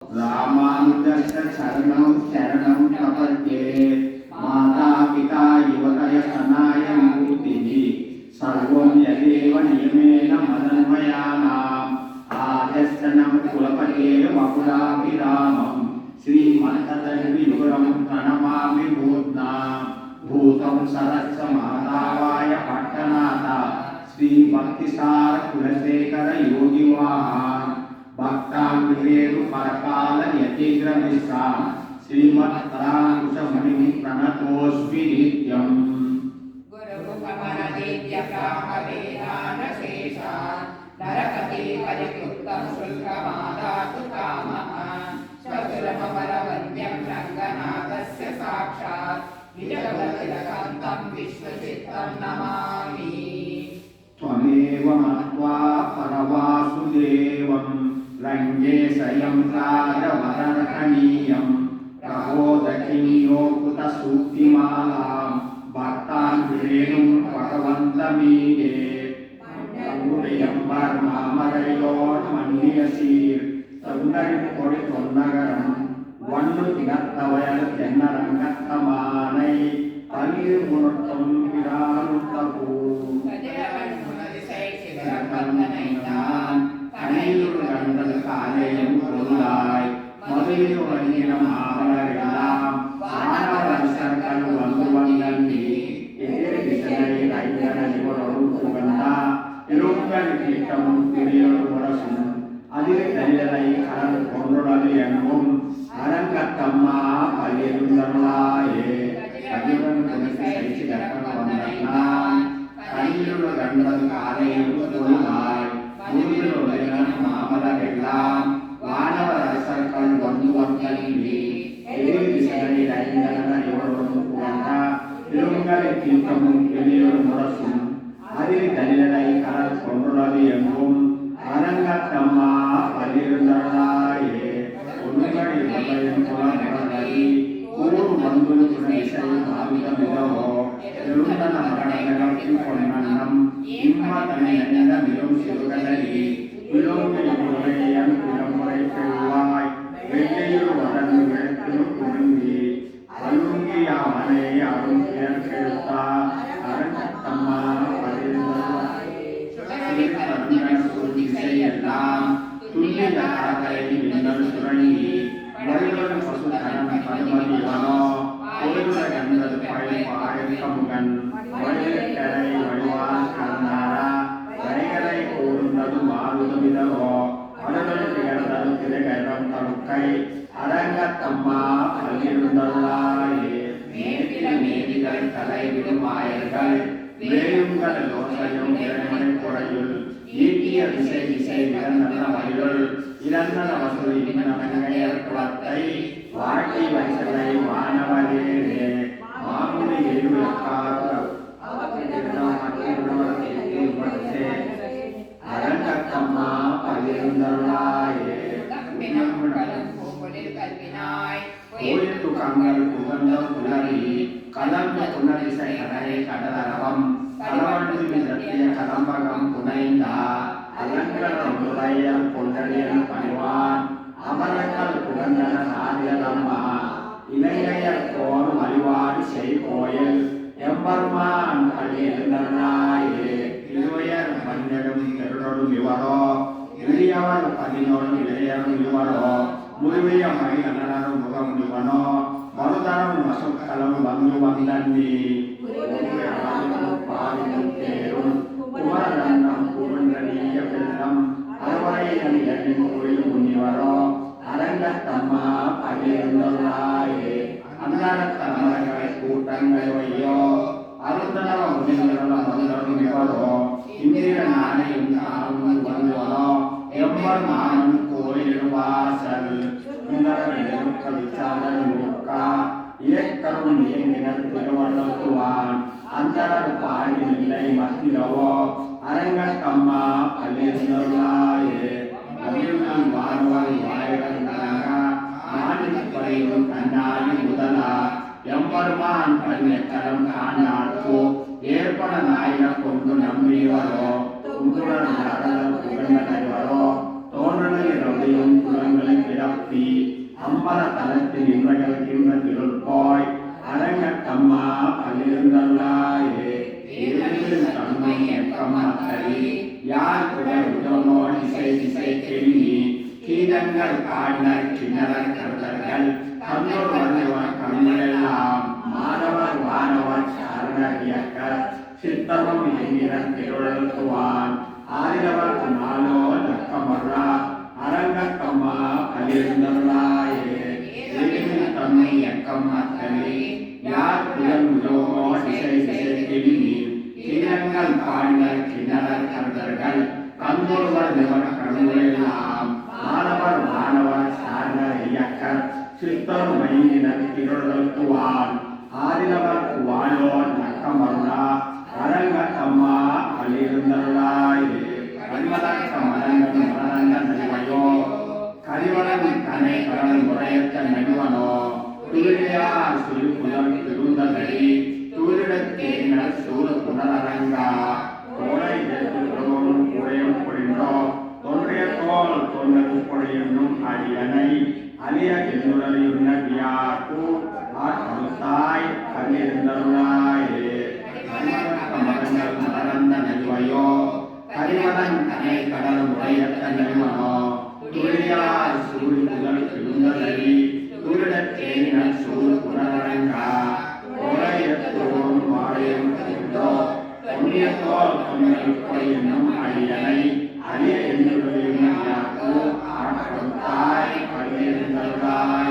रामानुजस्य शरणं शरणं प्रपद्ये माता पिता युवतयः सनाय मूर्तिः सर्वं यदेव नियमेन मदन्वयानाम् आद्यस्य नम कुलपते वकुलाभिरामं श्रीमन्तदण्डियुगलं प्रणमामि मूर्ध्ना भूतं सरस्य मातावाय पट्टनाथ श्रीभक्तिसार कुलशेखर योगिवाहान् भक्तांगेरु परकाल यतीग्रमिश्रां श्रीमत्परांकुशमणिं प्रणतोऽस्मि नित्यम् गुरुमुखमनदेव्यब्राह्मवेदानशेषान् नरपते परिकृतं शुल्कमादातु कामः स्वसुरमपरवन्द्यं रङ्गनाथस्य साक्षात् विजगतिलकान्तं विश्वचित्तं नमामि त्वमेव मत्वा परवासुदेवं रङ्गे स्वयं राजवदर्हणीयं प्रबोधकिन्यो कुतसूक्तिमालां भक्तान् वेणुं भगवन्तमीडे अङ्गुलियम्बर् मामरयोर् मन्नियसीर् तन्नरिपोडि தொன்னகரம் வண்ணு திகத்தவயல் தென்னரங்கத்தமானை தண்ணீர் முரட்டும் பிரானுத்தபூ கனையுறு கண்டல் காலையும் பொருளாய் மதுரையில் வழங்கின மாமலரெல்லாம் வானவரசர்கள் வந்து வந்தன்றி எதிரி திசையை ஐந்தன நிபுணரும் புகழ்ந்தா இருங்கள் கிட்டமும் பெரியோர் முரசும் அதில் கலிதலை கடல் கொண்டுடல் என்பும் அரங்கத்தம்மா பல்லிருந்தருளாயே கதிரன் துணிக்கு சைச்சு கற்கள் வந்தான் கனியுறு கண்டல் காலையும் பொருளாய் மாமலரெல்லாம் வானவரசர்கள் வந்து வந்தன்றி எதிரி திசையை ஐந்தன நிபுணரும் புகழ்ந்தா இருங்களை கிட்டமும் பெரியோர் முரசும் அதில் கலிதலை கடல் கொண்டுடல் என்பும் அரங்கத்தம்மா பல்லிருந்தருளாயே ஒன்றுகள் இருப்பதையும் புலனி கூறு மந்துரு துணை இசை மாவிதமிதவோ திருந்தன மரணங்களுக்கு பொன்னன்னம் இம்ம தனி நெஞ்ச மிரும் சிறுகடலி விலோங்கி முறையன் விளமுறை பெறுவாய் வெள்ளையுறு வடங்கு விளக்கிரு குறுங்கி அருங்கி அவனை அரும் பெயர் கேட்டா அரங்கத்தம்மா எல்லாம் துல்லிய தாரகரை மின்னல் சுரங்கி வழிவரும் பசுதனம் பருமதிவனோ ஒருவர கண்டது பழை பாழக்கமுகன் வழிகரை வழிவார் கலந்தாரா வரைகரை கூர்ந்தது மாறுதமிதவோ அடல் திகழ்ந்தது திரைகரம் தருக்கை அரங்கத்தம்மா பல்லிருந்தருளாயே மேதிகள் தலைவிடும் மாயர்கள் வேயுங்கள் லோசையும் இறைமனை குறையுள் ஈட்டிய திசை திசை இறந்தன வயலுள் இறந்தன வசூல் இன்னமையர் குலத்தை வாட்டி வைசலை வானவரே மாமுனி எழுவியக்காக அரங்கத்தம்மா பல்லிருந்தருளாயே கோயிட்டு கங்கள் புகழ்ந்த புலரி கலந்த புனரிசை கடலை கடலரவம் கலவண்டு விதத்திய கலம்பகம் புனைந்தா அலங்கரமுடையல் கொண்டடியல் பணிவான் அமரங்கள் புகழ்ந்தன நாதியலம்மா இளைஞர் கோர் வழிபாடு செய் கோயில் எம்பெருமான் பள்ளியிருந்தனாயே இருவையர் மன்னரும் பெருடரும் இவரோ இளையவர் 11 இளையரும் இவரோ முழுமைய மகிழனரும் முகம் இவனோ மறுதரம் வசுக்களும் வந்து வந்தன்னி பாலினும் குமரன்னம் குமன்றனிய வெள்ளம் அறுவரையன் எண்ணின் கோயில் முனிவரோ அரங்கத்தம்மா பகிர்ந்துள்ளாயே அன்னரத்த அமரங்களை கூட்டங்கள் வையோ அருந்தனவ முனிவர்கள மதுரரும் இவரோ இந்திர நாணையும் தானும் வந்தவரோ எம்பர் மாமன் கோயில் வாசல் விசாரணை முக்கா இயக்கரும் இயங்கினர் திருவள்ளுவான் அந்தரர் பாடி நிலை மத்திரவோ அரங்கத்தம்மா பல்லிருந்தருளாயே அமிர்தம் வானவர் வாயகன் மாநிலப்படையும் கண்ணாடி முதலா எம்பெருமான் பன்னியக்கரம் காணாட்கோ ஏற்பட நாயக கொண்டு நம்பியவரோ உங்குடன் புகழ்ந்தவரோ தோன்றலின் குலங்களை கிளப்பி அம்பல தலத்தில் நின்றகின்ற திருள்பாய் அரங்கத்தம்மா பகிர்ந்தல்லாயே தன்மை எக்கம்மத்தலி யார் குடல் உடனோடு இசை கெல்லி கீதங்கள் காடினர் கிணறர் கருதர்கள் கண்ணோர் வந்தவர் கண்களெல்லாம் மாணவர் வானவர் சாரணர் இயக்கர் சித்தமும் என்கிறன் திருழலுக்குவான் ஆதிரவர் நாளோ தக்கமர்ரா அரங்கக்கம்மா பகிர்ந்தருளாயே தன்மை எக்கம்மத்தலி யார் குடல் உடனோ இசை கெல்லி கீதங்கள் காடினர் கிணறர் கருதர்கள் கண்ணோர் வந்தவர் கண்களெல்லாம் மாணவர் வானவர் சாரணர் இயக்கர் சித்தர் மையினர் திருழலுக்குவான் ஆதிரவர் வாழோ நக்கமருளா அரங்கத்தம்மா பகிர்ந்தருளாயே கரிவலக்க மரங்கள் மரணங்கள் நடிவையோ கரிவலன் கனை கடல் முறையற்ற நடுவனோ துளியார் சிறு புதல் திருந்ததடி தூரிடத்தேனர் சூழ் புனரரங்கா கோடை எடுத்து பிரபோனும் கூடையும் பொழிந்தோ தோன்றிய தோல் தோன்றல் பொழியும் அடியனை அலிய என்னுடைய வியாக்கு ஆட்கருத்தாய் பகிர்ந்தருளாயே மரங்கள் மலர்ந்த நெல்வையோ கரிவலன் கனை கடல் முறையற்ற நெல்வனோ துளியார் சூழ் புதல் திருந்ததடி தூரிடத்தேனர் சூழ் புனரரங்கா கோடை எடுத்து வாழையும் பொழிந்தோ தோன்றிய தோல் தோன்றல் பொழியும் அடியனை அலிய என்னுடைய வியாக்கு ஆட்கருத்தாய் பகிர்ந்தருளாயே